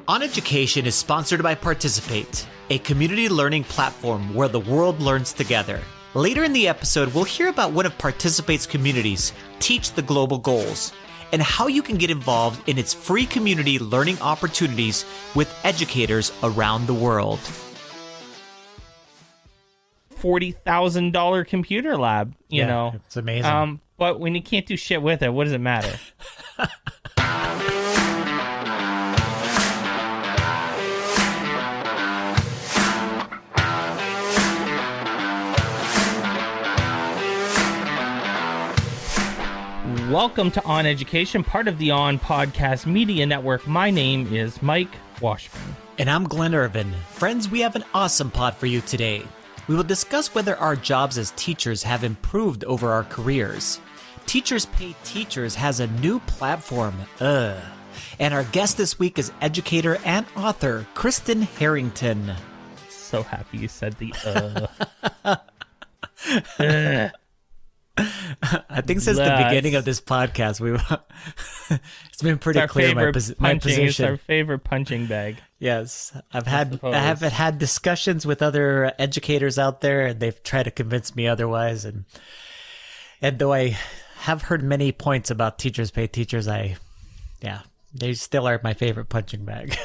OnEducation is sponsored by Participate, a community learning platform where the world learns together. Later in the episode, we'll hear about one of Participate's communities, Teach the Global Goals, and how you can get involved in its free community learning opportunities with educators around the world. $40,000 computer lab, you know. It's amazing. But when you can't do shit with it, what does it matter? Welcome to OnEducation, part of the On Podcast Media Network. My name is Mike Washburn. And I'm Glen Irvin. Friends, we have an awesome pod for you today. We will discuss whether our jobs as teachers have improved over our careers. Teachers Pay Teachers has a new platform. And our guest this week is educator and author Kristin Harrington. So happy you said the I think since the beginning of this podcast, it's been pretty clear my position. It's our favorite punching bag. Yes, I have had discussions with other educators out there, and they've tried to convince me otherwise. And though I have heard many points about Teachers Pay Teachers, they still are my favorite punching bag.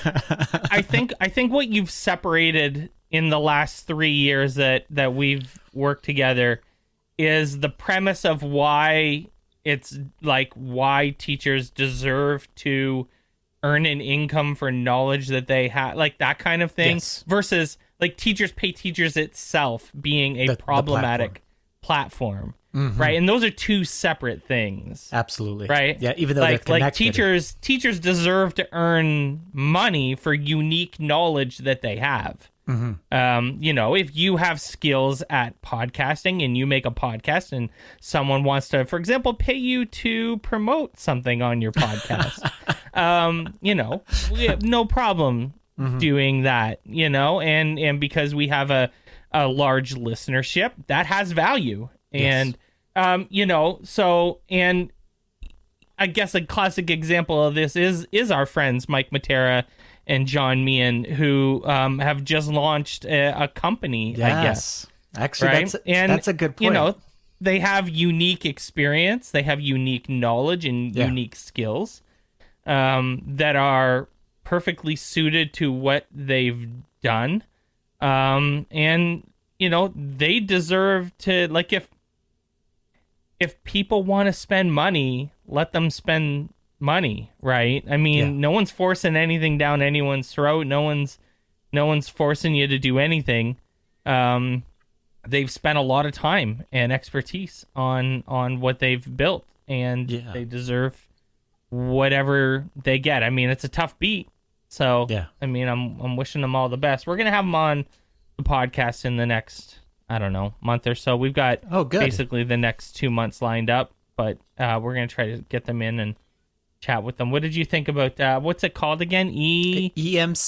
I think what you've separated in the last 3 years that we've worked together is the premise of why it's like why teachers deserve to earn an income for knowledge that they have, like that kind of thing, yes, versus like Teachers Pay Teachers itself being a problematic platform. Mm-hmm. Right? And those are two separate things. Absolutely. Right? Yeah, even though they're connected. Like teachers deserve to earn money for unique knowledge that they have. Mm-hmm. If you have skills at podcasting and you make a podcast and someone wants to, for example, pay you to promote something on your podcast, we have no problem doing that, and because we have a large listenership that has value. And, and I guess a classic example of this is our friends, Mike Matera and John Meehan, who have just launched a company, I guess. Actually, right? That's a good point. They have unique experience, they have unique knowledge and unique skills that are perfectly suited to what they've done. They deserve to, like, if people want to spend money, let them spend money, right? I mean, no one's forcing anything down anyone's throat. No one's forcing you to do anything. They've spent a lot of time and expertise on what they've built, and they deserve whatever they get. I mean, it's a tough beat. So, I mean, I'm wishing them all the best. We're going to have them on the podcast in the next, month or so. We've got basically the next 2 months lined up, but we're going to try to get them in and chat with them. What did you think about what's it called again? EMC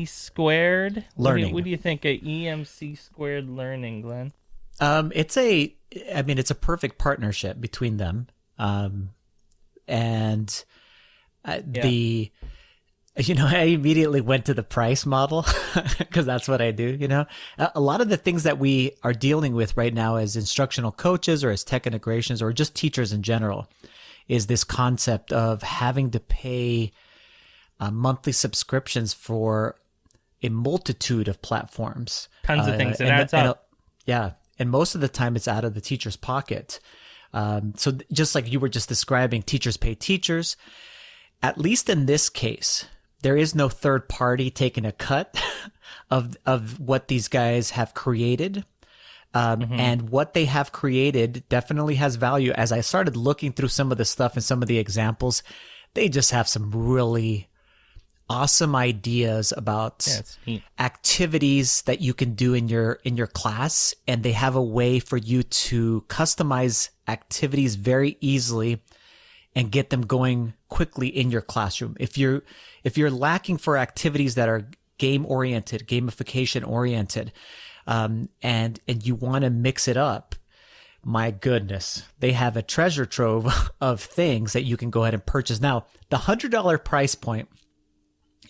squared learning. What do you think of EMC squared learning, Glenn? It's a perfect partnership between them, I immediately went to the price model because that's what I do. A lot of the things that we are dealing with right now as instructional coaches or as tech integrations or just teachers in general is this concept of having to pay monthly subscriptions for a multitude of platforms. Tons of things. It adds up. And most of the time it's out of the teacher's pocket. So just like you were just describing, Teachers Pay Teachers, at least in this case, there is no third party taking a cut of what these guys have created. And what they have created definitely has value. As I started looking through some of the stuff and some of the examples, they just have some really awesome ideas about activities that you can do in your class. And they have a way for you to customize activities very easily and get them going quickly in your classroom. If you're lacking for activities that are game-oriented, gamification-oriented, and you want to mix it up, my goodness, they have a treasure trove of things that you can go ahead and purchase. Now, the $100 price point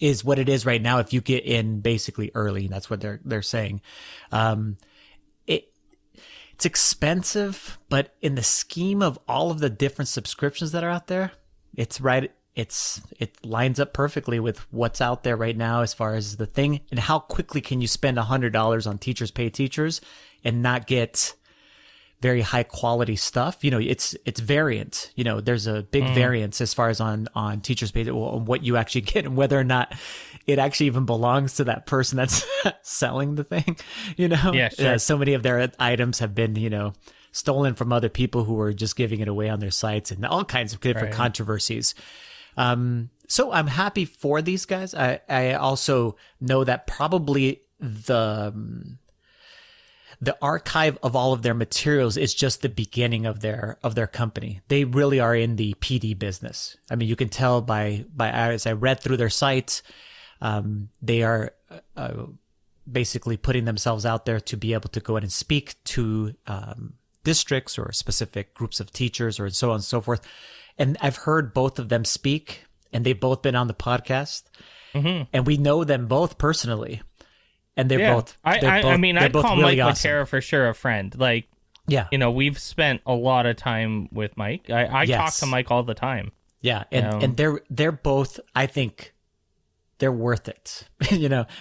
is what it is right now. If you get in basically early, that's what they're saying. It's expensive, but in the scheme of all of the different subscriptions that are out there, it's right. It lines up perfectly with what's out there right now as far as the thing, and how quickly can you spend $100 on Teachers Pay Teachers and not get very high quality stuff. It's variant. There's a big variance as far as on Teachers Pay, on what you actually get and whether or not it actually even belongs to that person that's selling the thing. Yeah, sure. So many of their items have been stolen from other people who are just giving it away on their sites, and all kinds of different controversies. So I'm happy for these guys. I also know that probably the archive of all of their materials is just the beginning of their company. They really are in the PD business. I mean, you can tell by as I read through their sites, they are basically putting themselves out there to be able to go in and speak to districts or specific groups of teachers or so on and so forth. And I've heard both of them speak, and they've both been on the podcast, and we know them both personally. And they're both. I'd call really Mike awesome. Matera for sure a friend. Like, we've spent a lot of time with Mike. I talk to Mike all the time. Yeah, and they're both. I think they're worth it.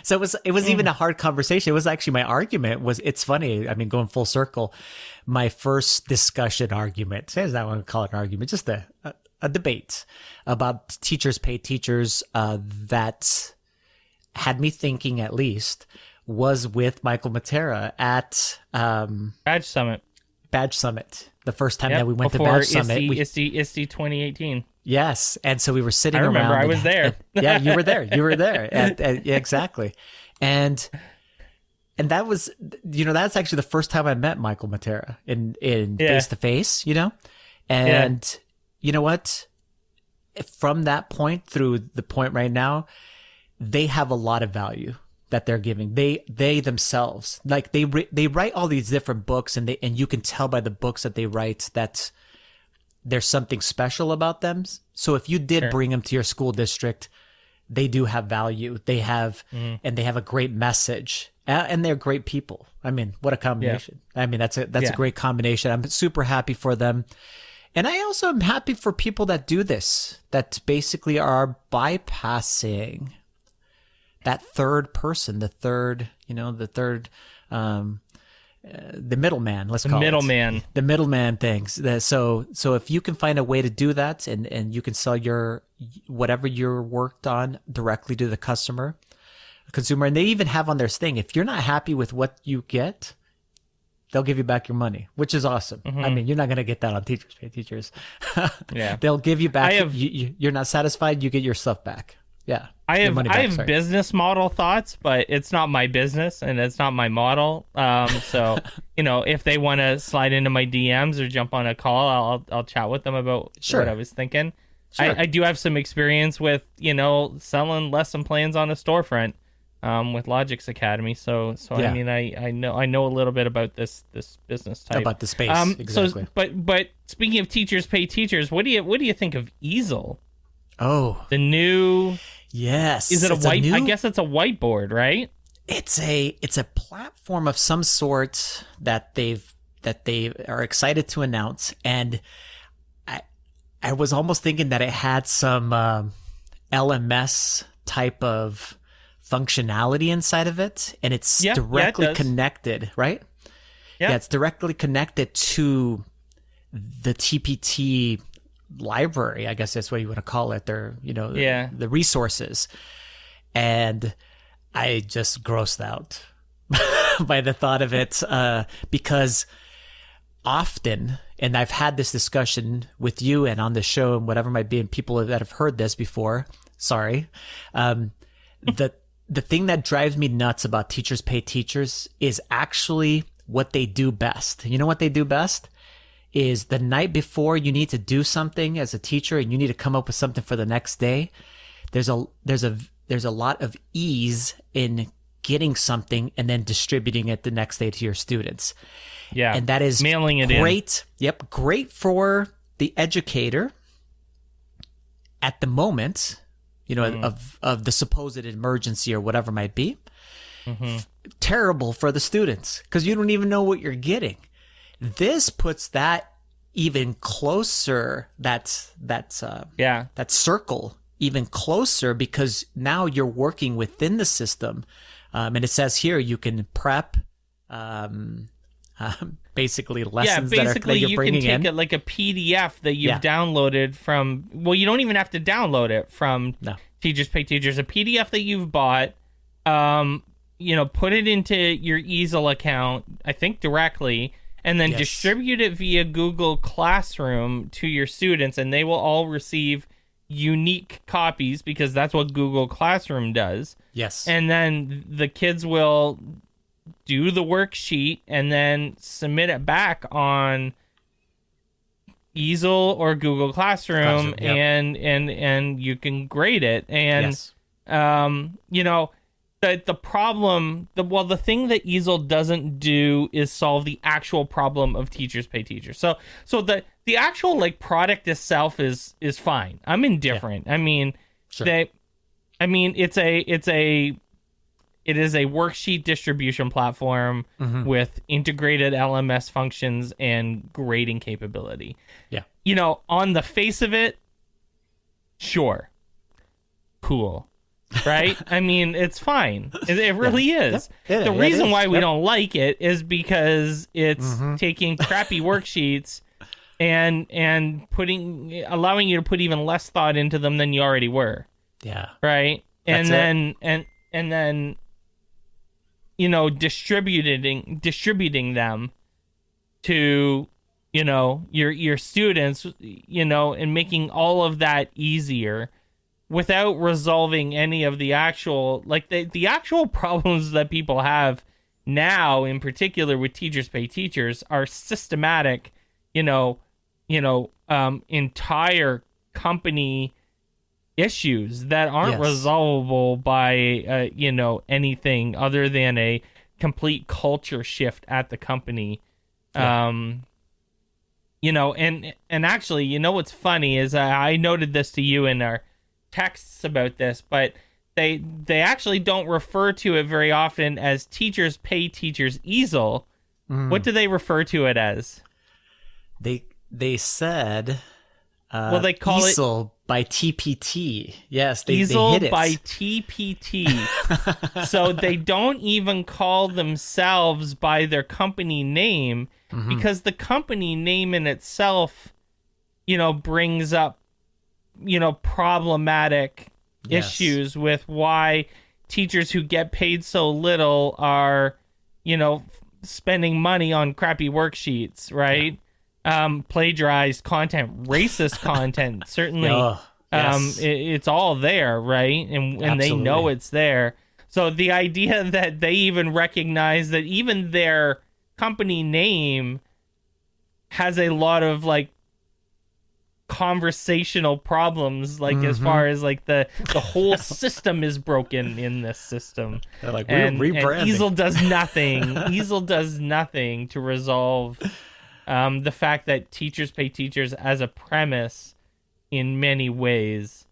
So it was even a hard conversation. It was actually my argument. It's funny. I mean, going full circle, my first discussion argument. I don't want to call it an argument. Just a debate about Teachers Pay Teachers. That had me thinking, at least, was with Michael Matera at Badge Summit. The first time that we went to Badge Summit. ISTE 2018. Yes. And so we were sitting around. I remember, I was there. Yeah, you were there. You were there. Exactly. And that was, that's actually the first time I met Michael Matera in face to face, and you know what? From that point through the point right now, they have a lot of value that they're giving. They themselves, like they write all these different books, and you can tell by the books that they write that there's something special about them. So if you did bring them to your school district, they do have value. They have, and they have a great message, and they're great people. I mean, what a combination. Yeah. I mean, that's a great combination. I'm super happy for them. And I also am happy for people that do this, that basically are bypassing that third person, the middleman, let's call it. The middleman things. So if you can find a way to do that, and you can sell whatever you're worked on directly to the consumer, and they even have on their thing, if you're not happy with what you get, they'll give you back your money, which is awesome. I mean, you're not going to get that on Teachers Pay Teachers. They'll give you back. You're not satisfied, you get your stuff back. Yeah. I have business model thoughts, but it's not my business and it's not my model. So, if they want to slide into my DMs or jump on a call, I'll chat with them about what I was thinking. Sure. I do have some experience with, selling lesson plans on a storefront with Logix Academy. So I mean, I know a little bit about this business type. About the space, exactly. So, but speaking of Teachers Pay Teachers, what do you think of Easel? Oh, the new. Yes. Is it I guess it's a whiteboard, right? It's a platform of some sort that they are excited to announce, and I was almost thinking that it had some LMS type of functionality inside of it, and it's directly connected, right? Yeah, it's directly connected to the TPT library, I guess that's what you want to call it. The resources. And I just grossed out by the thought of it, because often, and I've had this discussion with you and on the show and whatever might be, and people that have heard this before, sorry. The thing that drives me nuts about Teachers Pay Teachers is actually what they do best. You know what they do best? Is the night before you need to do something as a teacher and you need to come up with something for the next day. There's a lot of ease in getting something and then distributing it the next day to your students. Yeah. And that is mailing it great. In. Yep. Great for the educator at the moment, of the supposed emergency or whatever it might be. Terrible for the students because you don't even know what you're getting. This puts that even closer. That circle even closer because now you're working within the system, and it says here you can prep. Basically lessons that you're bringing in. You can take it like a PDF that you've downloaded from, well, you don't even have to download it from Teachers Pay Teachers. A PDF that you've bought, put it into your easel account, I think directly, and then distribute it via Google Classroom to your students, and they will all receive unique copies because that's what Google Classroom does. Yes. And then the kids will do the worksheet and then submit it back on Easel or Google Classroom, and you can grade it. And the problem, the thing that Easel doesn't do is solve the actual problem of Teachers Pay Teachers. So the actual like product itself is fine. I'm indifferent. I mean, it is a worksheet distribution platform with integrated LMS functions and grading capability. Yeah. On the face of it, sure. Cool. Right? I mean, it's fine. It really is. The reason why we don't like it is because it's taking crappy worksheets and allowing you to put even less thought into them than you already were. Yeah. Right? And then distributing them to, your students, and making all of that easier without resolving any of the actual, like the actual problems that people have now, in particular with Teachers Pay Teachers, are systematic, entire company issues that aren't resolvable by anything other than a complete culture shift at the company. And actually, what's funny is I noted this to you in our texts about this, but they actually don't refer to it very often as Teachers Pay Teachers Easel. What do they refer to it as? They said they call Easel by TPT. Yes, they hit it. By TPT. So they don't even call themselves by their company name because the company name in itself, brings up, problematic issues with why teachers who get paid so little are, spending money on crappy worksheets, right? Plagiarized content, racist content, certainly. It's all there, right? And they know it's there. So the idea that they even recognize that even their company name has a lot of like conversational problems, like as far as like the whole system is broken in this system. They're like, we're rebranding. And Easel does nothing. Easel does nothing to resolve the fact that Teachers Pay Teachers as a premise in many ways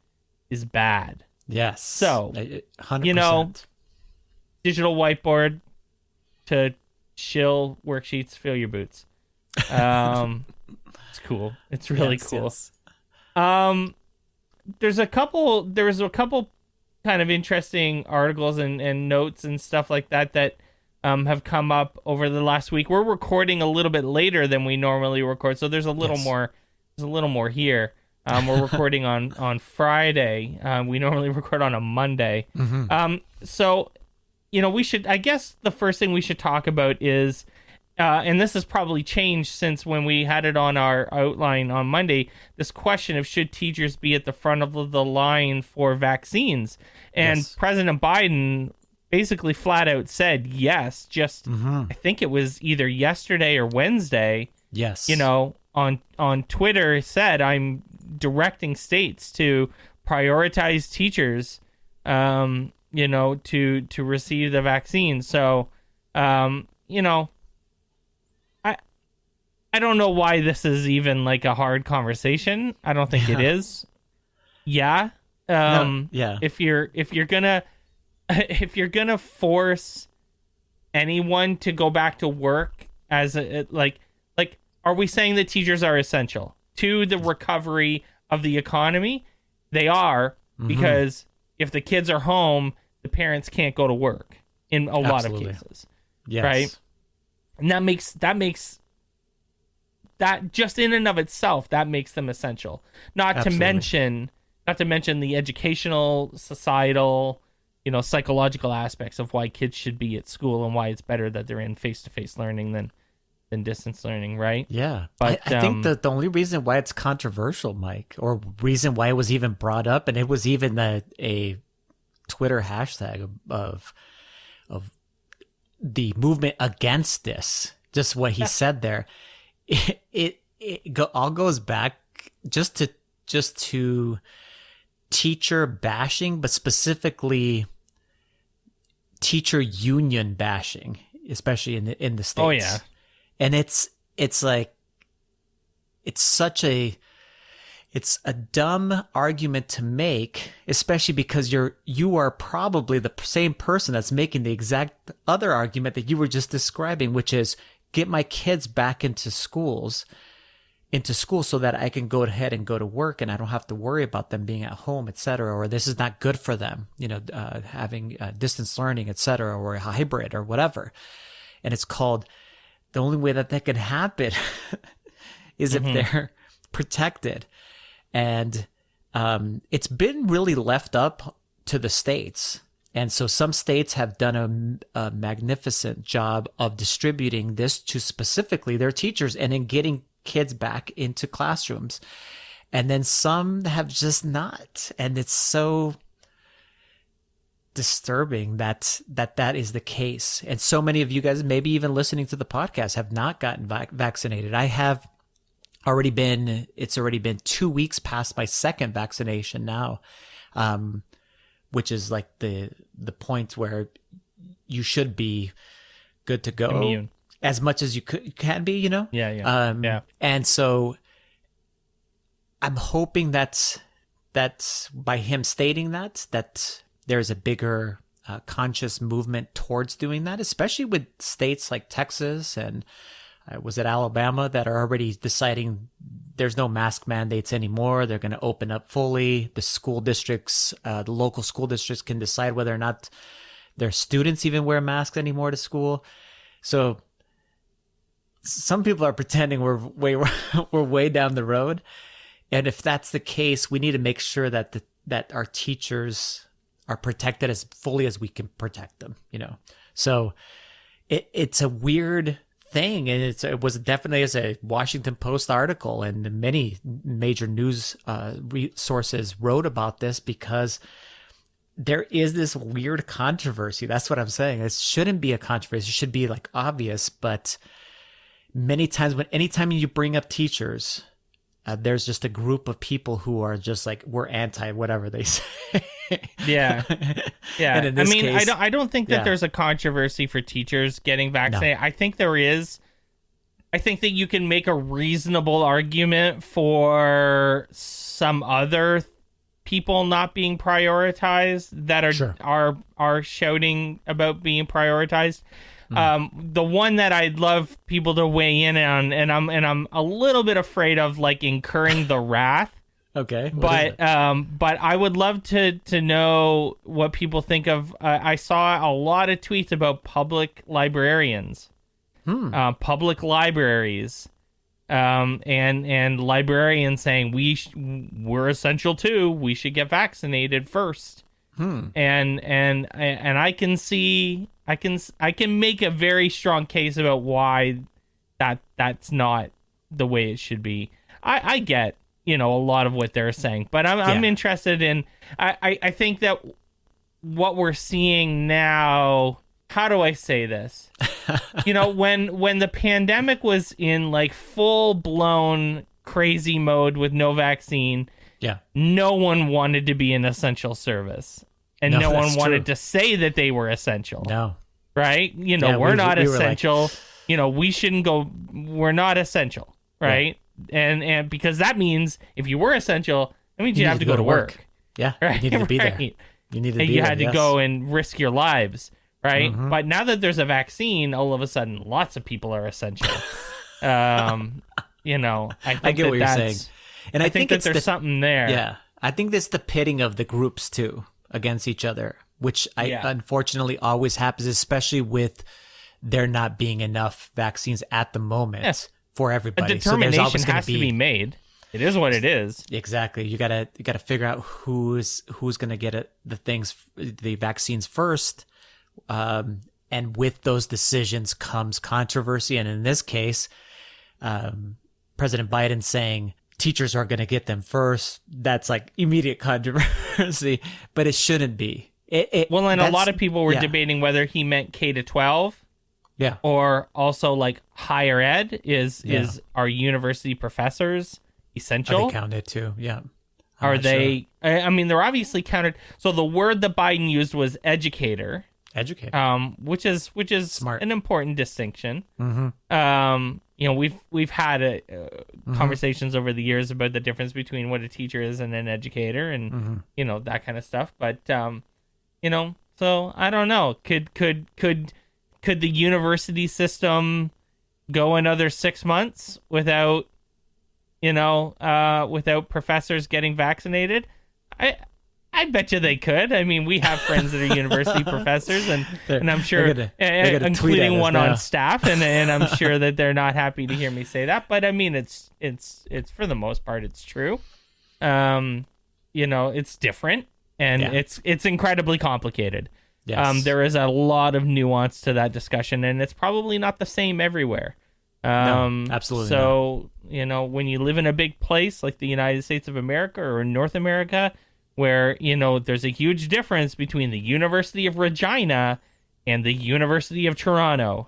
is bad. Yes. So, 100%. Digital whiteboard to shill worksheets, fill your boots. It's cool. It's really cool. Yes. There was a couple kind of interesting articles and notes and stuff like that have come up over the last week. We're recording a little bit later than we normally record, so there's a little more. There's a little more here. We're recording on Friday. We normally record on a Monday. So, we should. I guess the first thing we should talk about is, and this has probably changed since when we had it on our outline on Monday. This question of should teachers be at the front of the line for vaccines, and President Biden basically flat out said yes. Just I think it was either yesterday or Wednesday. Yes. On Twitter said, I'm directing states to prioritize teachers, to receive the vaccine. So, I don't know why this is even like a hard conversation. I don't think it is. Yeah. Yeah. If you're gonna if you're gonna force anyone to go back to work as like are we saying that teachers are essential to the recovery of the economy? They are, because if the kids are home, the parents can't go to work in a lot of cases. Yes. Right? And that makes that just in and of itself, that makes them essential. Not to mention the educational, societal, psychological aspects of why kids should be at school and why it's better that they're in face-to-face learning than distance learning, right? Yeah. But I think that the only reason why it's controversial, Mike, or reason why it was even brought up, and it was even a Twitter hashtag of the movement against this, just what he said there, it all goes back just to teacher bashing, but specifically teacher union bashing, especially in the States. Oh yeah. And it's like, it's a dumb argument to make, especially because you are probably the same person that's making the exact other argument that you were just describing, which is get my kids back into school so that I can go ahead and go to work and I don't have to worry about them being at home, etc. Or this is not good for them, having distance learning, etc., or a hybrid or whatever. And it's called, the only way that can happen is if they're protected. And it's been really left up to the states. And so some states have done a magnificent job of distributing this to specifically their teachers and in getting kids back into classrooms. And then some have just not. And it's so disturbing that is the case. And so many of you guys, maybe even listening to the podcast, have not gotten vaccinated. I have it's already been 2 weeks past my second vaccination now, which is like the point where you should be good to go. Immune. As much as you can be, Yeah. Yeah. And so I'm hoping that by him stating that there's a bigger conscious movement towards doing that, especially with states like Texas and was it Alabama that are already deciding there's no mask mandates anymore. They're going to open up fully. The school districts, the local school districts can decide whether or not their students even wear masks anymore to school. So some people are pretending we're way down the road. And if that's the case, we need to make sure that our teachers are protected as fully as we can protect them, So it's a weird thing, and it was definitely as a Washington Post article, and many major news sources wrote about this because there is this weird controversy. That's what I'm saying. It shouldn't be a controversy. It should be like obvious, but many times anytime you bring up teachers, there's just a group of people who are just like, we're anti whatever they say. Yeah. And in this case, I don't think that there's a controversy for teachers getting vaccinated. No. I think there is. I think that you can make a reasonable argument for some other people not being prioritized that are shouting about being prioritized. The one that I'd love people to weigh in on, and I'm a little bit afraid of like incurring the wrath. Okay. But I would love to know what people think of. I saw a lot of tweets about public librarians, public libraries, and librarians saying we're essential too. We should get vaccinated first. And I can see. I can make a very strong case about why that's not the way it should be. I get, a lot of what they're saying, but I'm interested in, I think that what we're seeing now, how do I say this? When the pandemic was in like full blown crazy mode with no vaccine, no one wanted to be an essential service. And no one wanted to say that they were essential. No. Right? We're not essential. We shouldn't go. We're not essential. Right? And because that means if you were essential, that means you have to go to work. Yeah, right? you needed to be there. Right. You needed to And be you there, had to yes. go and risk your lives, right? But now that there's a vaccine, all of a sudden, lots of people are essential. You know, I get what you're saying. And I think that it's there's something there. Yeah, I think that's the pitting of the groups too against each other, which unfortunately always happens, especially with there not being enough vaccines at the moment for everybody. A determination so has to be made. It is what it is. Exactly. You gotta figure out who's gonna get the vaccines first. And with those decisions comes controversy. And in this case, President Biden saying teachers are going to get them first. That's like immediate controversy, but it shouldn't be. A lot of people were debating whether he meant K-12. Yeah. Or also like higher ed is our university professors essential? Are they counted too? Yeah. Are they? Sure. I mean, they're obviously counted. So the word that Biden used was educator. Educator. Which is Smart. An important distinction. Mm-hmm. You know, we've had conversations over the years about the difference between what a teacher is and an educator, and you know, that kind of stuff. But you know, so I don't know. Could the university system go another 6 months without, without professors getting vaccinated? I bet you they could. I mean, we have friends that are university professors, and I'm sure, including one on staff, and I'm sure that they're not happy to hear me say that. But I mean, it's for the most part, it's true. It's different, and it's incredibly complicated. Yes. There is a lot of nuance to that discussion, and it's probably not the same everywhere. No, absolutely. So, when you live in a big place like the United States of America or in North America, where, there's a huge difference between the University of Regina and the University of Toronto,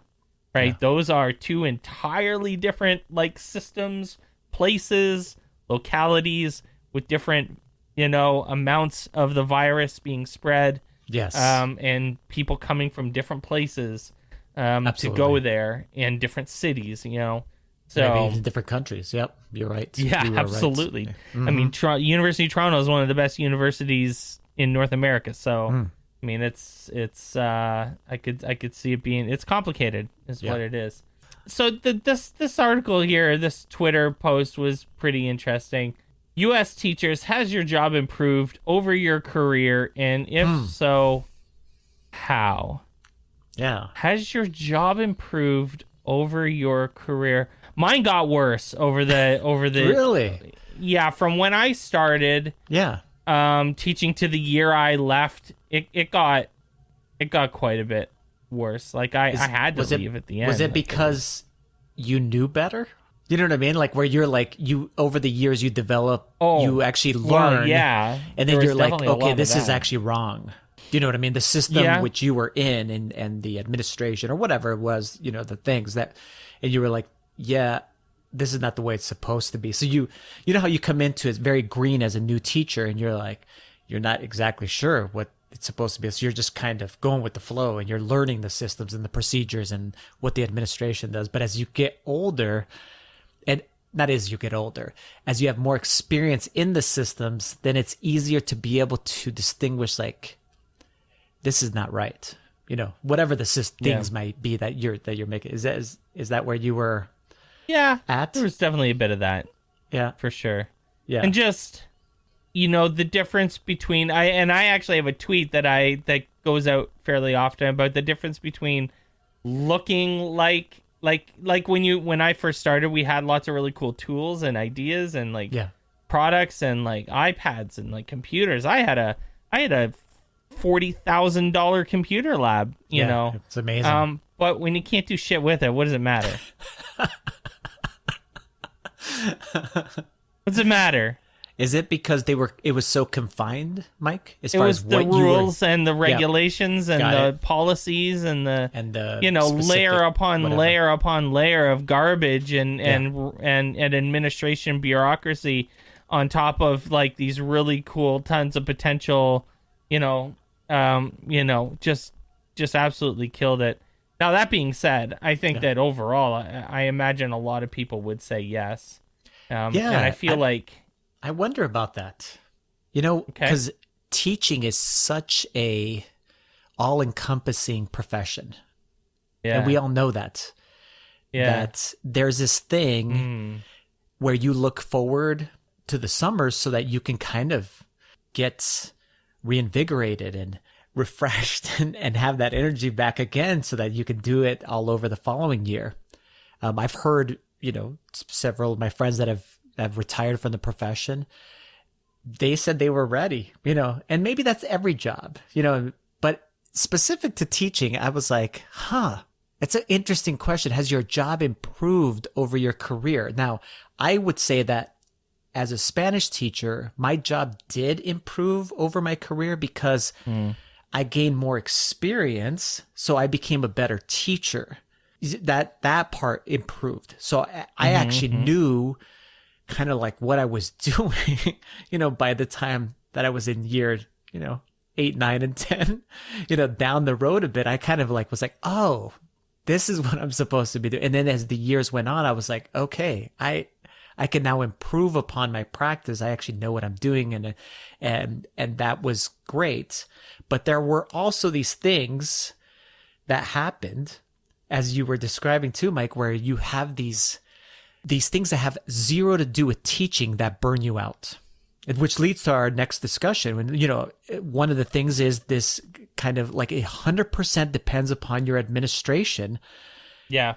right? Yeah. Those are two entirely different, systems, places, localities with different, amounts of the virus being spread. Yes. And people coming from different places to go there, in different cities, So maybe even different countries. Yep, you're right. Yeah, absolutely. Right. Mm-hmm. I mean, University of Toronto is one of the best universities in North America. So, I mean, it's I could see it being, it's complicated, is what it is. So this article here, this Twitter post was pretty interesting. U.S. teachers, has your job improved over your career, and if so, how? Yeah. Has your job improved over your career? Mine got worse over the Really? Yeah, from when I started teaching to the year I left, it got quite a bit worse. I had to leave at the end. Was it because you knew better? You know what I mean? Where you're over the years you develop, you actually learn. Yeah. And then you're like, okay, this is actually wrong. Do you know what I mean? The system which you were in and the administration or whatever it was, the things that, and you were like, yeah, this is not the way it's supposed to be. So you know how you come into it very green as a new teacher, and you're like, you're not exactly sure what it's supposed to be. So you're just kind of going with the flow, and you're learning the systems and the procedures and what the administration does. But as you get older, and not as you get older, as you have more experience in the systems, then it's easier to be able to distinguish, this is not right. Whatever the things might be that you're making. Is that where you were? Yeah, at? There was definitely a bit of that. Yeah, for sure. Yeah, and just the difference between I actually have a tweet that goes out fairly often about the difference between looking like when I first started, we had lots of really cool tools and ideas and products and iPads and computers. I had a $40,000 computer lab. You know, it's amazing. But when you can't do shit with it, what does it matter? What's it matter? Is it because it was so confined, Mike? As far as the rules and the regulations and the policies and the layer upon layer upon layer of garbage and administration bureaucracy on top of these really cool tons of potential, just absolutely killed it. Now, that being said, I think that overall, I imagine a lot of people would say yes. And I feel I wonder about that. because teaching is such a all-encompassing profession. Yeah. And we all know that. Yeah. That there's this thing where you look forward to the summers so that you can kind of get reinvigorated and refreshed and have that energy back again so that you can do it all over the following year. I've heard, several of my friends that have retired from the profession, they said they were ready, and maybe that's every job, but specific to teaching, I was like, it's an interesting question. Has your job improved over your career? Now, I would say that as a Spanish teacher, my job did improve over my career because I gained more experience. So I became a better teacher. That part improved. So I actually knew kind of like what I was doing, by the time that I was in year, 8, 9, and 10, down the road a bit, I kind of was like, oh, this is what I'm supposed to be doing. And then as the years went on, I was like, okay, I can now improve upon my practice. I actually know what I'm doing. And that was great. But there were also these things that happened, as you were describing too, Mike, where you have these things that have zero to do with teaching that burn you out, which leads to our next discussion. When, one of the things is this kind of 100% depends upon your administration. Yeah.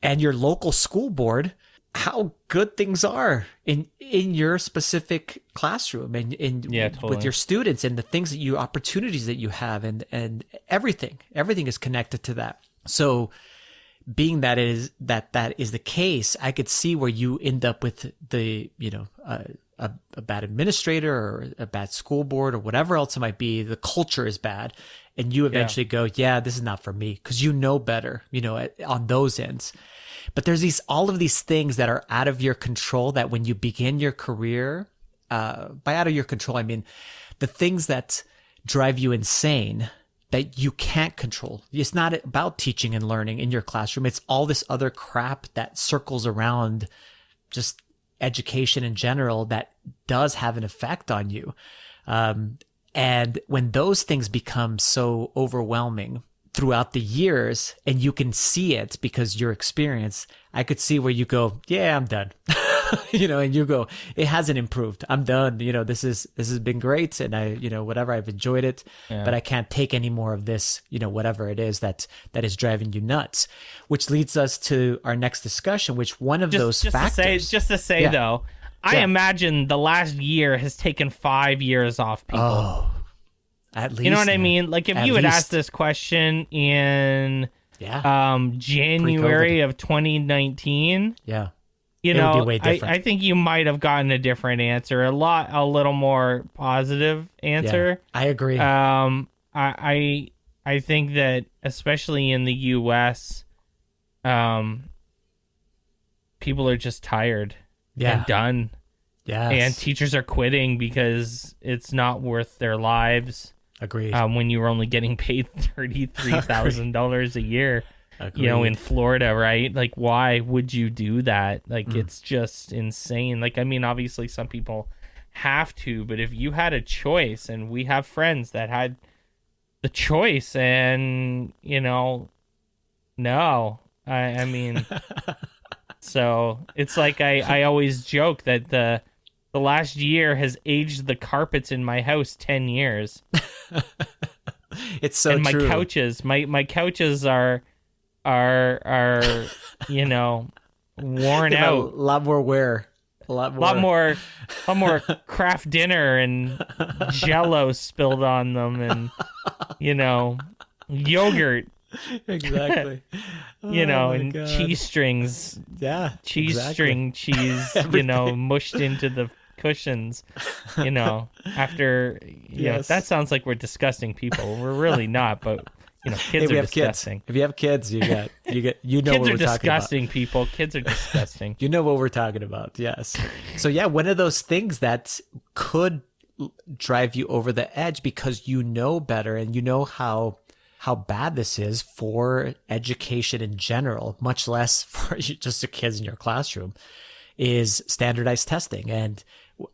And your local school board, how good things are in your specific classroom and totally. with your students and the things opportunities that you have and everything is connected to that. So being that is the case, I could see where you end up with the, a bad administrator or a bad school board or whatever else it might be. The culture is bad. And you eventually go, this is not for me, because better, on those ends. But there's all of these things that are out of your control that when you begin your career, by out of your control, I mean the things that drive you insane that you can't control. It's not about teaching and learning in your classroom. It's all this other crap that circles around just education in general that does have an effect on you. And when those things become so overwhelming throughout the years and you can see it because you're experienced, I could see where you go, I'm done. And you go, it hasn't improved. I'm done. This has been great. And I, whatever, I've enjoyed it, but I can't take any more of this, whatever it is that is driving you nuts, which leads us to our next discussion, which one of those factors. Just to say though, I imagine the last year has taken 5 years off people. Oh, at least. You know what I mean? Like if you had asked this question in January of 2019. Yeah. I think you might have gotten a different answer, a little more positive answer. Yeah, I agree. I think that especially in the U.S., people are just tired and done. Yeah, and teachers are quitting because it's not worth their lives. Agreed. When you were only getting paid $33,000 a year. Agreed. In Florida, right? Like, why would you do that? Like, it's just insane. Like, I mean, obviously some people have to, but if you had a choice, and we have friends that had the choice and, no, I mean, so it's like, I always joke that the last year has aged the carpets in my house 10 years. It's so and true. My couches are worn out. A lot more wear. A lot more craft dinner and Jell-O spilled on them, and yogurt. Exactly. And God. Cheese strings. Yeah. String cheese. Mushed into the cushions. After that sounds like we're disgusting people. We're really not, but. Kids are disgusting. Kids. If you have kids, you know kids what we're talking about. Kids are disgusting, people. Kids are disgusting. You know what we're talking about, yes. So one of those things that could drive you over the edge because you know better and you know how bad this is for education in general, much less for just the kids in your classroom, is standardized testing. And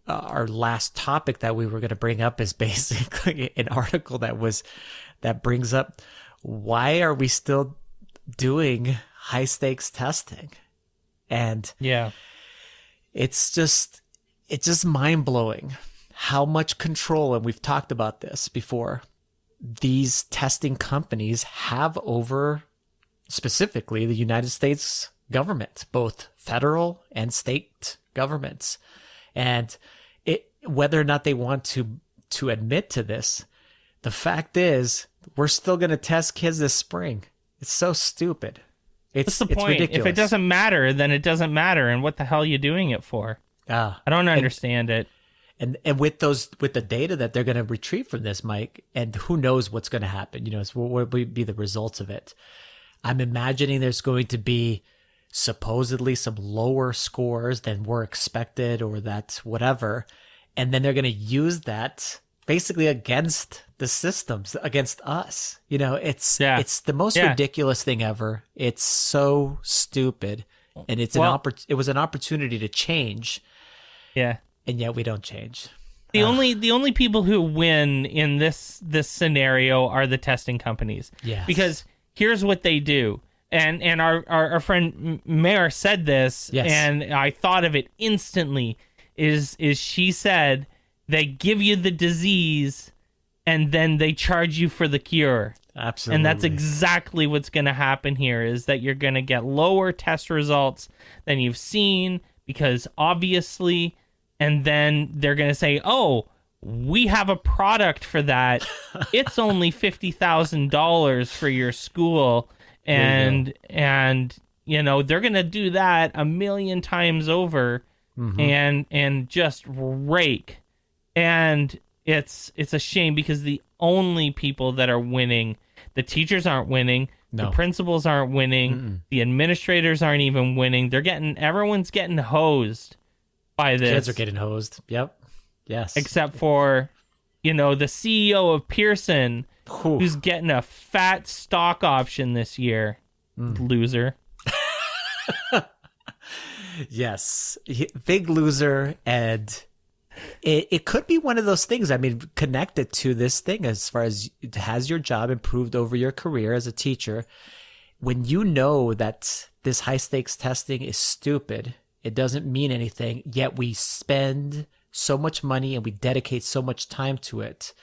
our last topic that we were going to bring up is basically an article that brings up, why are we still doing high stakes testing? And yeah, it's just mind blowing how much control, and we've talked about this before, these testing companies have over specifically the United States government, both federal and state governments. And whether or not they want to admit to this, the fact is we're still going to test kids this spring. It's so stupid. What's the point? Ridiculous. If it doesn't matter, then it doesn't matter. And what the hell are you doing it for? I don't understand it. And with the data that they're going to retrieve from this, Mike, and who knows what's going to happen, what will be the results of it. I'm imagining there's going to be supposedly some lower scores than were expected, or that's whatever. And then they're going to use that basically against the systems, against us. It's the most ridiculous thing ever. It's so stupid. And it was an opportunity to change. Yeah. And yet we don't change. The only people who win in this scenario are the testing companies. Yes. Because here's what they do. And our friend Mayor said this, yes. And I thought of it instantly, is she said they give you the disease and then they charge you for the cure. Absolutely. And that's exactly what's going to happen here, is that you're going to get lower test results than you've seen, because obviously, and then they're going to say, oh, we have a product for that. It's only $50,000 for your school. And they're going to do that 1,000,000 times over, and just rake. And it's a shame, because the only people that are winning, the teachers aren't winning, the principals aren't winning, the administrators aren't even winning. Everyone's getting hosed by this. Kids are getting hosed. Yep. Yes. Except for, the CEO of Pearson, who's getting a fat stock option this year. Loser. Yes. Big loser. And it could be one of those things, connected to this thing, as far as, has your job improved over your career as a teacher? When you know that this high stakes testing is stupid, it doesn't mean anything, yet we spend so much money and we dedicate so much time to it.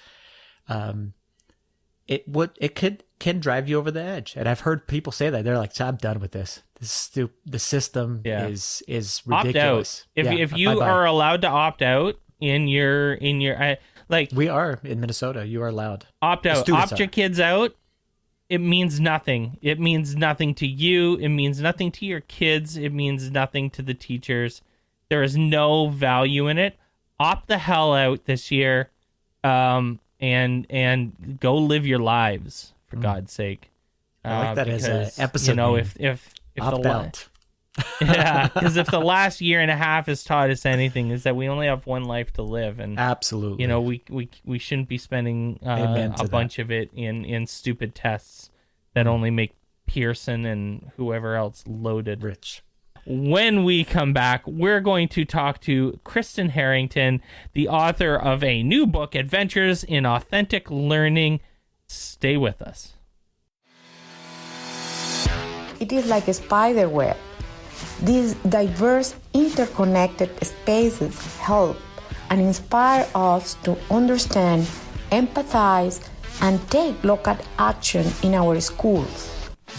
It can drive you over the edge. And I've heard people say that. They're like, I'm done with this. The system is ridiculous. Opt out. If you are allowed to opt out in your we are in Minnesota, you are allowed. Opt out. Opt your kids out. It means nothing. It means nothing to you. It means nothing to your kids. It means nothing to the teachers. There is no value in it. Opt the hell out this year, and go live your lives, for God's sake. I like that because, as an episode. If opt out. Yeah, because if the last year and a half has taught us anything, is that we only have one life to live, and absolutely, we shouldn't be spending a bunch of it in stupid tests that only make Pearson and whoever else loaded rich. When we come back, we're going to talk to Kristin Harrington, the author of a new book, Adventures in Authentic Learning. Stay with us. It is like a spider web. These diverse, interconnected spaces help and inspire us to understand, empathize, and take local action in our schools.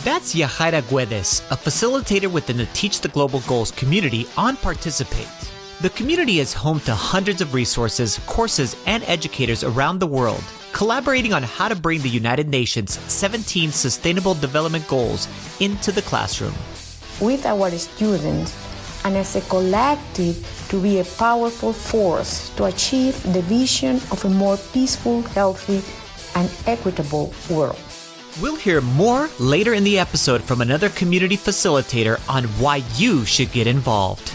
That's Yahaira Guedes, a facilitator within the Teach the Global Goals community on Participate. The community is home to hundreds of resources, courses, and educators around the world, collaborating on how to bring the United Nations 17 Sustainable Development Goals into the classroom. With our students, and as a collective to be a powerful force to achieve the vision of a more peaceful, healthy, and equitable world. We'll hear more later in the episode from another community facilitator on why you should get involved.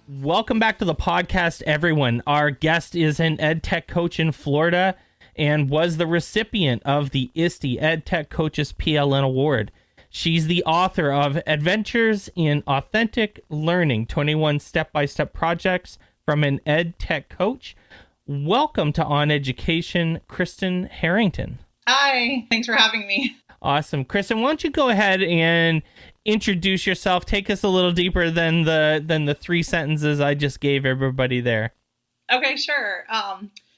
Welcome back to the podcast, everyone. Our guest is an EdTech coach in Florida and was the recipient of the ISTE Edtech Coaches PLN Award. She's the author of Adventures in Authentic Learning, 21 Step-by-Step Projects from an EdTech Coach. Welcome to On Education, Kristin Harrington. Hi, thanks for having me. Awesome. Kristin, why don't you go ahead and introduce yourself, take us a little deeper than the 3 sentences I just gave everybody there. Okay, sure.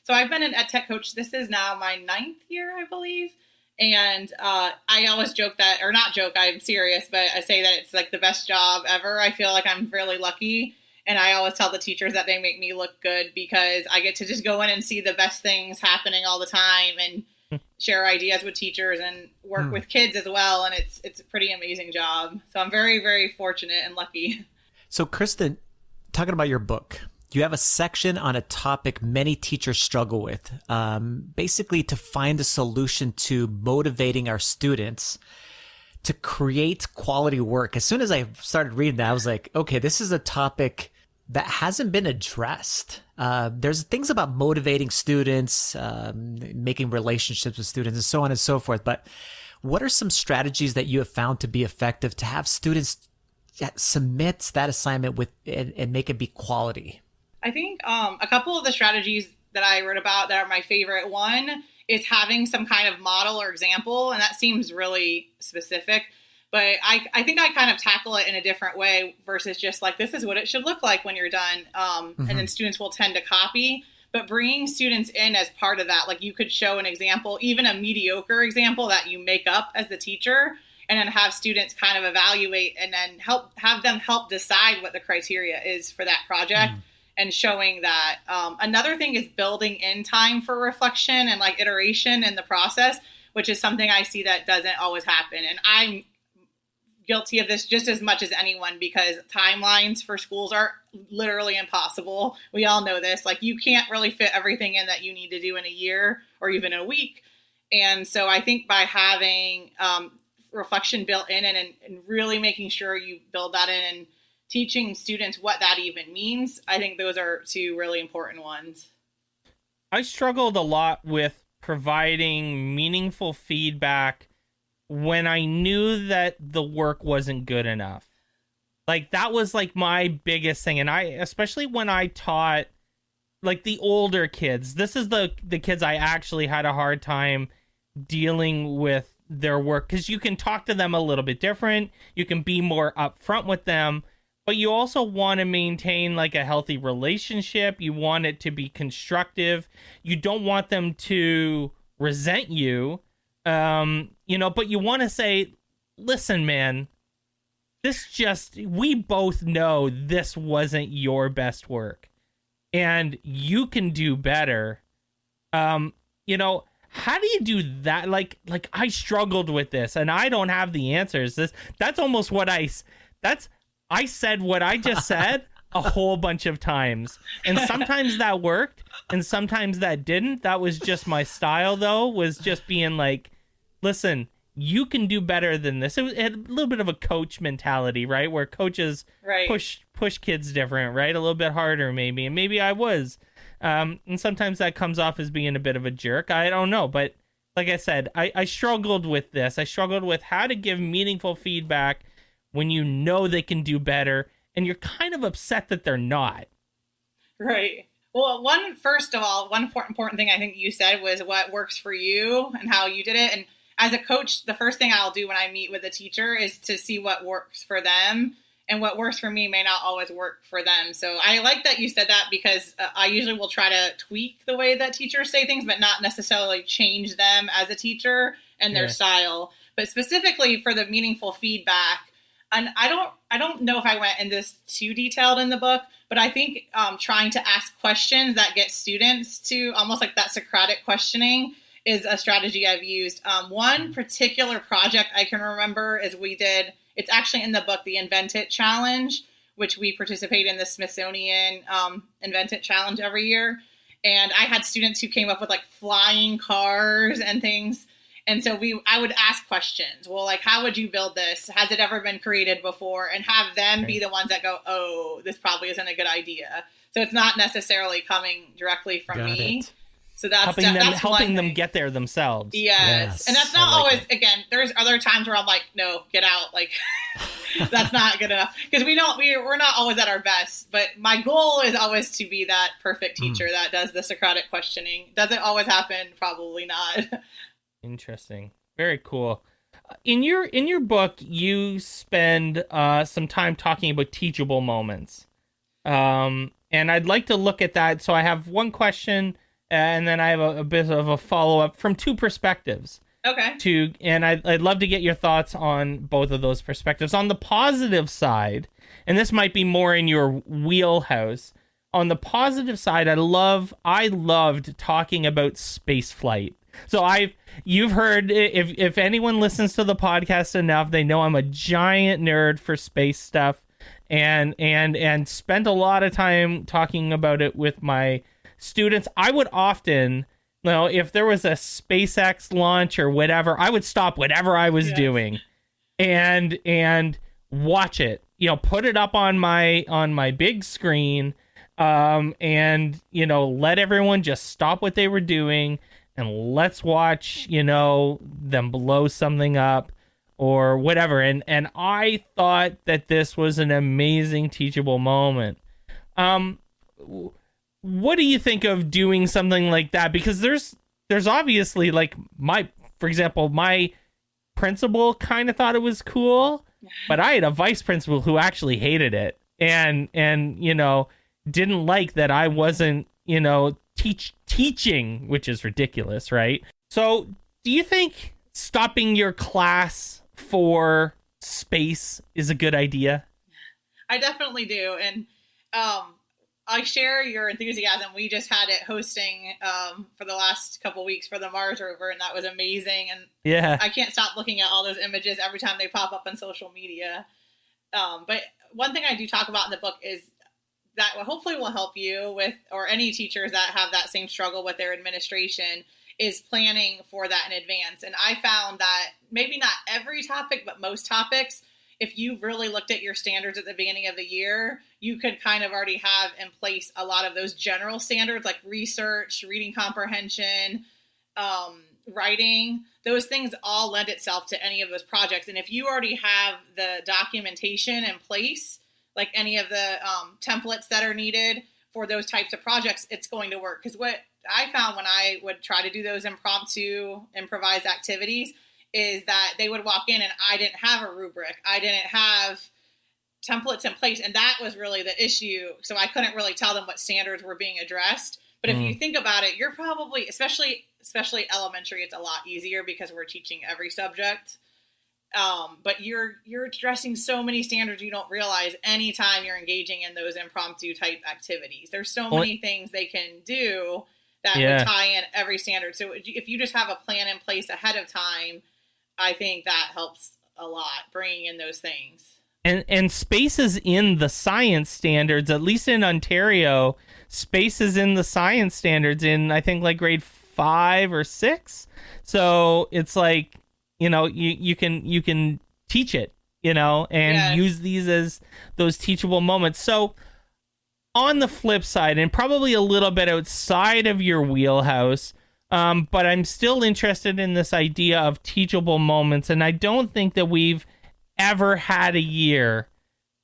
So I've been an EdTech coach. This is now my 9th year, I believe. And I always joke that, or not joke, I'm serious, but I say that it's like the best job ever. I feel like I'm really lucky. And I always tell the teachers that they make me look good because I get to just go in and see the best things happening all the time and share ideas with teachers and work with kids as well. And it's a pretty amazing job. So I'm very, very fortunate and lucky. So Kristin, talking about your book, you have a section on a topic many teachers struggle with, basically to find a solution to motivating our students to create quality work. As soon as I started reading that, I was like, okay, this is a topic that hasn't been addressed. There's things about motivating students, making relationships with students, and so on and so forth. But what are some strategies that you have found to be effective to have students submit that assignment with and make it be quality? I think a couple of the strategies that I wrote about that are my favorite. One is having some kind of model or example, and that seems really specific, but I think I kind of tackle it in a different way versus just like, this is what it should look like when you're done, and then students will tend to copy. But bringing students in as part of that, like you could show an example, even a mediocre example that you make up as the teacher, and then have students kind of evaluate and then have them help decide what the criteria is for that project. And showing that. Another thing is building in time for reflection and like iteration in the process, which is something I see that doesn't always happen. And I'm guilty of this just as much as anyone because timelines for schools are literally impossible. We all know this. Like you can't really fit everything in that you need to do in a year or even a week. And so I think by having reflection built in and really making sure you build that in and teaching students what that even means, I think those are 2 really important ones. I struggled a lot with providing meaningful feedback when I knew that the work wasn't good enough. Like that was like my biggest thing. And especially when I taught like the older kids, this is the kids I actually had a hard time dealing with their work because you can talk to them a little bit different. You can be more upfront with them. But you also want to maintain like a healthy relationship. You want it to be constructive. You don't want them to resent you, but you want to say, listen, man, we both know this wasn't your best work and you can do better. How do you do that? Like I struggled with this and I don't have the answers. That's almost what I said what I just said a whole bunch of times. And sometimes that worked and sometimes that didn't. That was just my style, though, was just being like, listen, you can do better than this. It had a little bit of a coach mentality, right? Where coaches push kids different, right? A little bit harder, maybe. And maybe I was. And sometimes that comes off as being a bit of a jerk. I don't know. But like I said, I struggled with this. I struggled with how to give meaningful feedback when you know they can do better and you're kind of upset that they're not. Right. Well, first of all, one important thing I think you said was what works for you and how you did it. And as a coach, the first thing I'll do when I meet with a teacher is to see what works for them. And what works for me may not always work for them. So I like that you said that because I usually will try to tweak the way that teachers say things, but not necessarily change them as a teacher and their style. But specifically for the meaningful feedback, and I don't know if I went into this too detailed in the book, but I think trying to ask questions that get students to almost like that Socratic questioning is a strategy I've used. One particular project I can remember is it's actually in the book, the Invent It Challenge, which we participate in the Smithsonian Invent It Challenge every year. And I had students who came up with like flying cars and things. And so I would ask questions. Well, like, how would you build this? Has it ever been created before? And have them be the ones that go, oh, this probably isn't a good idea. So it's not necessarily coming directly from me. So that's helping them get there themselves. Yes. And that's not always, again, there's other times where I'm like, no, get out. Like, that's not good enough. Because we're not always at our best. But my goal is always to be that perfect teacher that does the Socratic questioning. Does it always happen? Probably not. Interesting. Very cool. In your book, you spend some time talking about teachable moments. And I'd like to look at that. So I have one question, and then I have a bit of a follow-up from two perspectives. Okay. And I'd love to get your thoughts on both of those perspectives. On the positive side, and this might be more in your wheelhouse, on the positive side, I loved talking about space flight. So you've heard, if anyone listens to the podcast enough, they know I'm a giant nerd for space stuff, and spent a lot of time talking about it with my students. I would often, if there was a SpaceX launch or whatever, I would stop whatever I was doing and watch it. Put it up on my big screen, and let everyone just stop what they were doing and let's watch, them blow something up or whatever. And I thought that this was an amazing teachable moment. What do you think of doing something like that? Because there's obviously, like, for example, my principal kind of thought it was cool, but I had a vice principal who actually hated it and didn't like that I wasn't, teaching, which is ridiculous, right? So do you think stopping your class for space is a good idea? I definitely do. And I share your enthusiasm. We just had it hosting for the last couple weeks for the Mars rover, and that was amazing. And I can't stop looking at all those images every time they pop up on social media. But one thing I do talk about in the book is that hopefully will help you with, or any teachers that have that same struggle with their administration, is planning for that in advance. And I found that maybe not every topic, but most topics, if you really looked at your standards at the beginning of the year, you could kind of already have in place a lot of those general standards like research, reading comprehension, writing. Those things all lend itself to any of those projects. And if you already have the documentation in place, like any of the templates that are needed for those types of projects, it's going to work. Because what I found when I would try to do those impromptu, improvised activities is that they would walk in and I didn't have a rubric. I didn't have templates in place. And that was really the issue. So I couldn't really tell them what standards were being addressed. But if you think about it, you're probably, especially elementary, it's a lot easier because we're teaching every subject. But you're addressing so many standards you don't realize anytime you're engaging in those impromptu type activities. There's so many things they can do that would tie in every standard. So if you just have a plan in place ahead of time, I think that helps a lot, bringing in those things. And space is in the science standards, at least in Ontario. Space is in the science standards in, I think, like grade 5 or 6. So it's like, you can teach it, and use these as those teachable moments. So on the flip side, and probably a little bit outside of your wheelhouse, but I'm still interested in this idea of teachable moments. And I don't think that we've ever had a year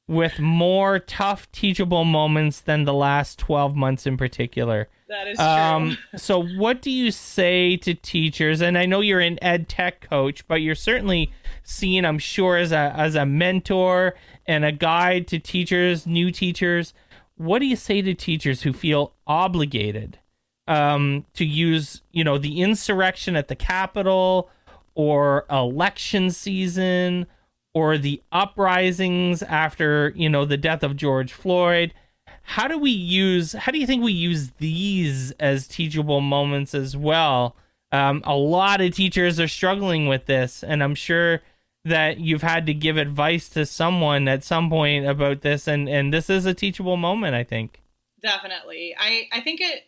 with more tough teachable moments than the last 12 months in particular. That is true. So what do you say to teachers? And I know you're an ed tech coach, but you're certainly seen, I'm sure, as a mentor and a guide to teachers, new teachers. What do you say to teachers who feel obligated to use, the insurrection at the Capitol or election season or the uprisings after, the death of George Floyd? How do you think we use these as teachable moments as well? A lot of teachers are struggling with this, and I'm sure that you've had to give advice to someone at some point about this, and this is a teachable moment, I think. Definitely. I think it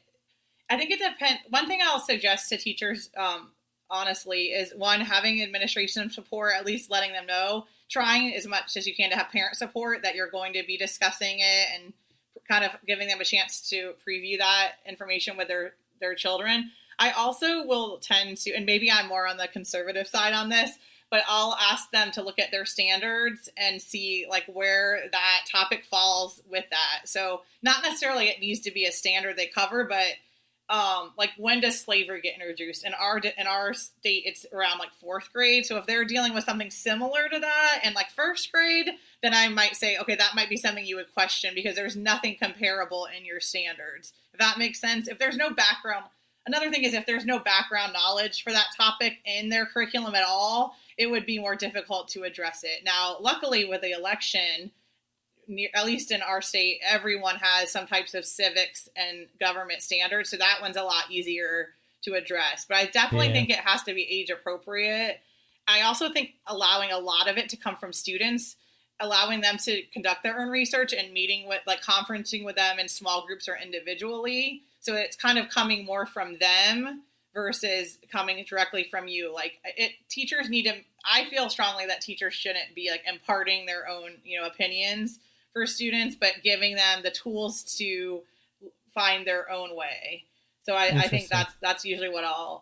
depends. One thing I'll suggest to teachers, honestly, is one, having administration support, at least letting them know, trying as much as you can to have parent support, that you're going to be discussing it and kind of giving them a chance to preview that information with their children. I also will tend to, and maybe I'm more on the conservative side on this, but I'll ask them to look at their standards and see like where that topic falls with that. So not necessarily it needs to be a standard they cover, but like when does slavery get introduced? In our state, it's around like 4th grade. So if they're dealing with something similar to that in like 1st grade, then I might say, okay, that might be something you would question because there's nothing comparable in your standards. If that makes sense. If there's no background, another thing is if there's no background knowledge for that topic in their curriculum at all, it would be more difficult to address it. Now, luckily with the election, at least in our state, everyone has some types of civics and government standards. So that one's a lot easier to address. But I definitely think it has to be age appropriate. I also think allowing a lot of it to come from students, allowing them to conduct their own research and meeting with, like conferencing with them in small groups or individually. So it's kind of coming more from them versus coming directly from you. Like teachers need to, I feel strongly that teachers shouldn't be like imparting their own, opinions for students, but giving them the tools to find their own way. So I think that's usually what how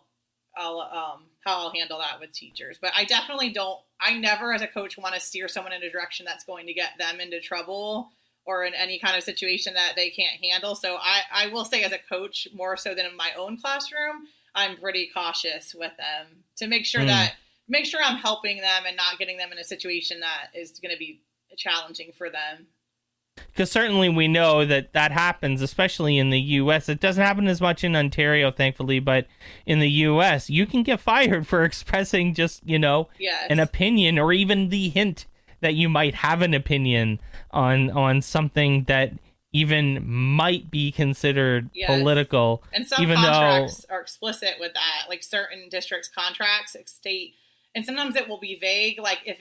I'll handle that with teachers. But I definitely I never as a coach want to steer someone in a direction that's going to get them into trouble or in any kind of situation that they can't handle. So I will say as a coach, more so than in my own classroom, I'm pretty cautious with them to make sure I'm helping them and not getting them in a situation that is going to be challenging for them. Because certainly we know that happens, especially in the U.S. It doesn't happen as much in Ontario, thankfully, but in the U.S., you can get fired for expressing just, an opinion or even the hint that you might have an opinion on something that even might be considered political. And some contracts are explicit with that, like certain districts' contracts state, and sometimes it will be vague, like if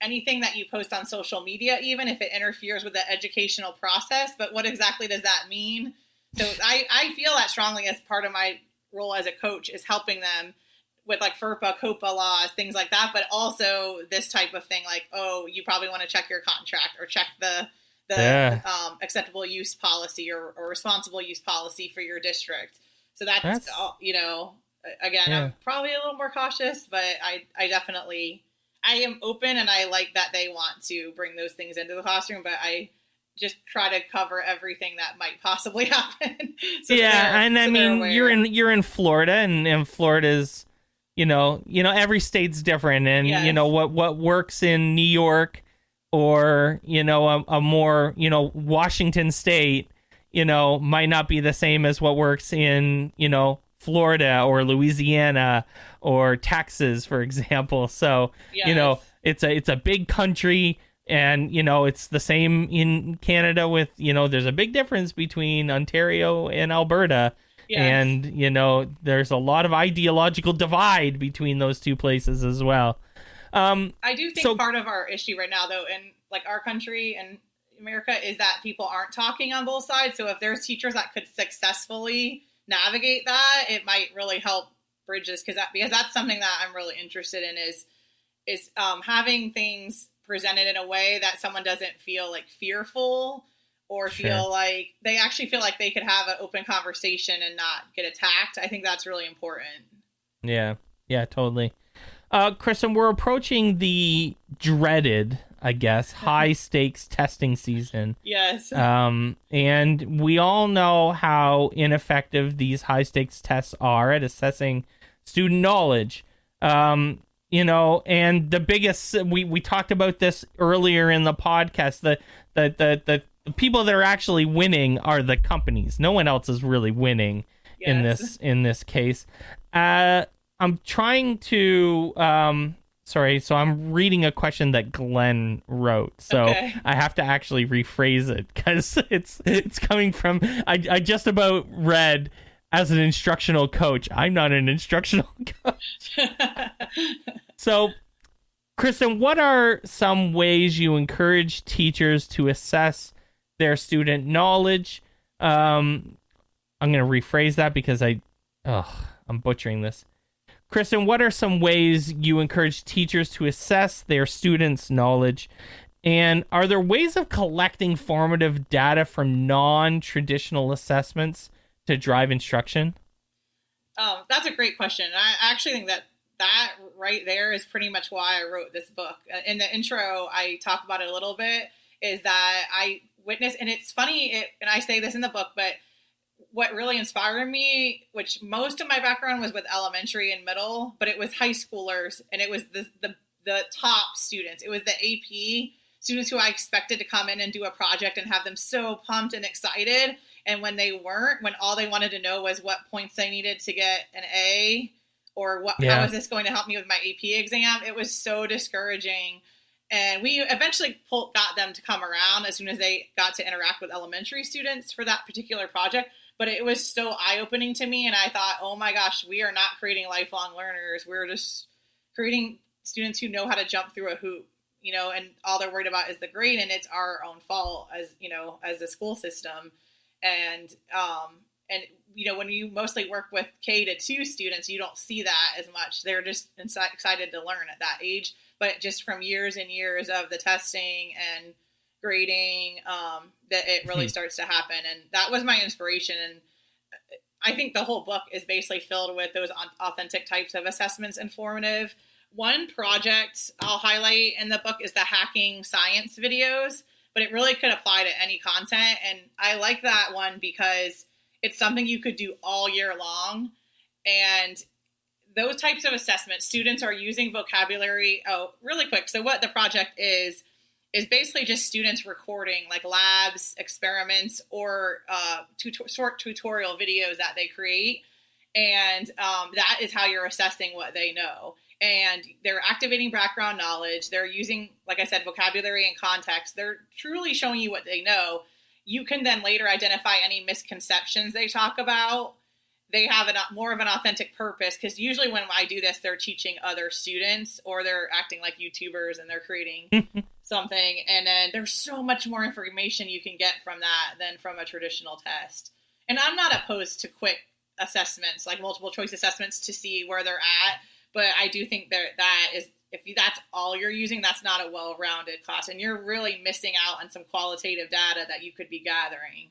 anything that you post on social media, even if it interferes with the educational process, but what exactly does that mean? So I feel that strongly as part of my role as a coach is helping them with like FERPA, COPA laws, things like that, but also this type of thing, like, oh, you probably want to check your contract or check the acceptable use policy or responsible use policy for your district. So that's again, I'm probably a little more cautious, but I definitely, I am open and I like that they want to bring those things into the classroom, but I just try to cover everything that might possibly happen. You're in Florida, and Florida's, every state's different, and what works in New York or a more Washington state might not be the same as what works in Florida or Louisiana or Texas, for example. So it's a big country, and it's the same in Canada with there's a big difference between Ontario and Alberta. Yes. And there's a lot of ideological divide between those two places as well. I do think part of our issue right now, though, in like our country and America, is that people aren't talking on both sides. So if there's teachers that could successfully navigate that, it might really help bridge this, because that's something that I'm really interested in is having things presented in a way that someone doesn't feel like fearful or feel like they actually feel like they could have an open conversation and not get attacked. I think that's really important. Yeah, totally. Kristin, we're approaching the dreaded, I guess, high stakes testing season. Yes. And we all know how ineffective these high stakes tests are at assessing student knowledge. And the biggest, we talked about this earlier in the podcast, the people that are actually winning are the companies. No one else is really winning in this case. I'm trying to so I'm reading a question that Glen wrote, so I have to actually rephrase it because it's coming from I just about read, as an instructional coach. I'm not an instructional coach. So, Kristin, what are some ways you encourage teachers to assess their student knowledge? I'm going to rephrase that because I'm butchering this. Kristin, what are some ways you encourage teachers to assess their students' knowledge? And are there ways of collecting formative data from non-traditional assessments to drive instruction? That's a great question. I actually think that right there is pretty much why I wrote this book. In the intro, I talk about it a little bit, is that I witnessed, and it's funny, and I say this in the book, but what really inspired me, which most of my background was with elementary and middle, but it was high schoolers, and it was the top students. It was the AP students who I expected to come in and do a project and have them so pumped and excited. And when they weren't, when all they wanted to know was what points they needed to get an A, or how is this going to help me with my AP exam, it was so discouraging. And we eventually got them to come around as soon as they got to interact with elementary students for that particular project. But it was so eye-opening to me. And I thought, oh my gosh, we are not creating lifelong learners. We're just creating students who know how to jump through a hoop, and all they're worried about is the grade. And it's our own fault as the school system. And when you mostly work with K-2 students, you don't see that as much. They're just excited to learn at that age. But just from years and years of the testing and grading, that it really starts to happen. And that was my inspiration. And I think the whole book is basically filled with those authentic types of assessments, informative. One project I'll highlight in the book is the hacking science videos, but it really could apply to any content. And I like that one because it's something you could do all year long. And those types of assessments, students are using vocabulary. Oh, really quick. So what the project is basically just students recording like labs, experiments, or short tutorial videos that they create. And that is how you're assessing what they know. And they're activating background knowledge. They're using, like I said, vocabulary and context. They're truly showing you what they know. You can then later identify any misconceptions they talk about. They have more of an authentic purpose, because usually when I do this, they're teaching other students, or they're acting like YouTubers and they're creating something. And then there's so much more information you can get from that than from a traditional test. And I'm not opposed to quick assessments, like multiple choice assessments, to see where they're at. But I do think that is, if that's all you're using, that's not a well-rounded class. And you're really missing out on some qualitative data that you could be gathering.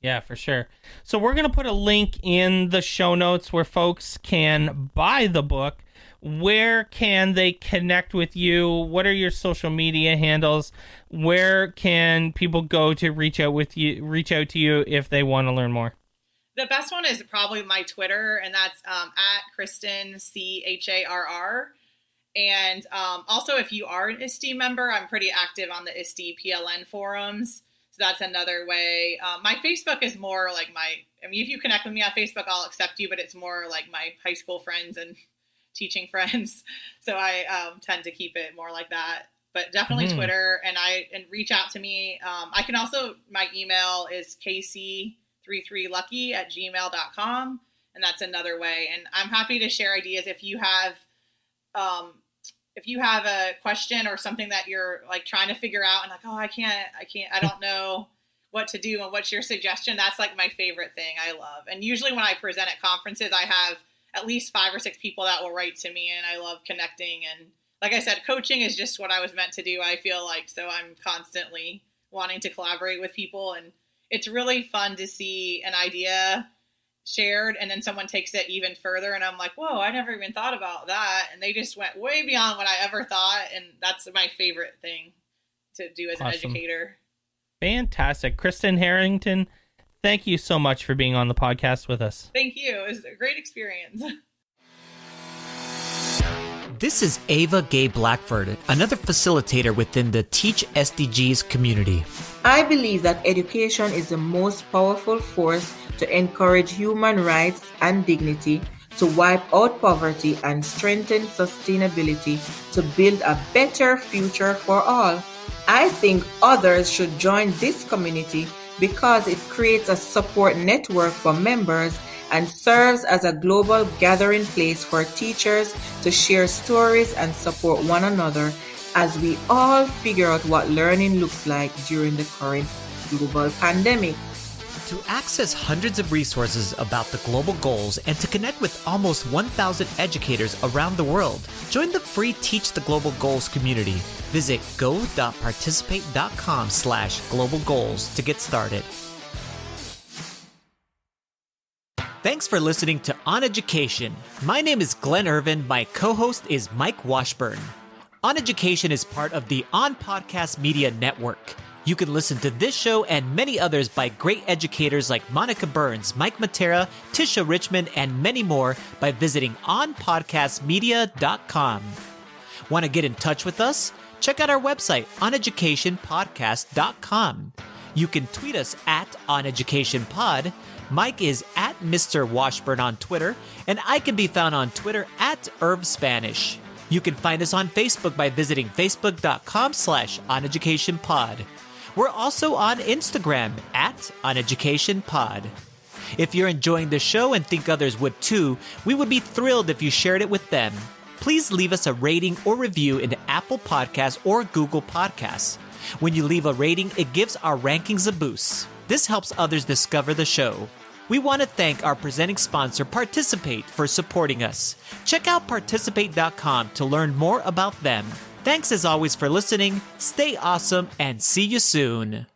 Yeah, for sure. So we're going to put a link in the show notes where folks can buy the book. Where can they connect with you? What are your social media handles? Where can people go to reach out to you if they want to learn more? The best one is probably my Twitter, and that's at Kristin, Charr. And also, if you are an ISTE member, I'm pretty active on the ISTE PLN forums. So that's another way. My Facebook is more like if you connect with me on Facebook, I'll accept you, but it's more like my high school friends and teaching friends. So I tend to keep it more like that. But definitely Twitter, and reach out to me. I can also, my email is kc33lucky@gmail.com, and that's another way. And I'm happy to share ideas if you have a question or something that you're like trying to figure out and like, oh, I don't know what to do, and what's your suggestion? That's like my favorite thing I love. And usually when I present at conferences, I have at least 5 or 6 people that will write to me, and I love connecting. And like I said, coaching is just what I was meant to do, I feel like. So I'm constantly wanting to collaborate with people, and it's really fun to see an idea shared and then someone takes it even further, and I'm like, whoa, I never even thought about that, and they just went way beyond what I ever thought. And that's my favorite thing to do as an educator. Fantastic. Kristin Harrington, thank you so much for being on the podcast with us. Thank you. It was a great experience. This is Ava Gay Blackford, another facilitator within the Teach SDGs community. I believe that education is the most powerful force to encourage human rights and dignity, to wipe out poverty and strengthen sustainability, to build a better future for all. I think others should join this community because it creates a support network for members and serves as a global gathering place for teachers to share stories and support one another as we all figure out what learning looks like during the current global pandemic. To access hundreds of resources about the global goals and to connect with almost 1,000 educators around the world, join the free Teach the Global Goals community. Visit go.participate.com/global goals to get started. Thanks for listening to OnEducation. My name is Glen Irvin. My co-host is Mike Washburn. OnEducation is part of the On Podcast Media Network. You can listen to this show and many others by great educators like Monica Burns, Mike Matera, Tisha Richmond, and many more by visiting onpodcastmedia.com. Want to get in touch with us? Check out our website, oneducationpodcast.com. You can tweet us at OnEducationPod. Mike is at Mr. Washburn on Twitter, and I can be found on Twitter at IrvSpanish. You can find us on Facebook by visiting facebook.com/OnEducationPod. We're also on Instagram at OnEducationPod. If you're enjoying the show and think others would too, we would be thrilled if you shared it with them. Please leave us a rating or review in Apple Podcasts or Google Podcasts. When you leave a rating, it gives our rankings a boost. This helps others discover the show. We want to thank our presenting sponsor, Participate, for supporting us. Check out participate.com to learn more about them. Thanks as always for listening. Stay awesome and see you soon.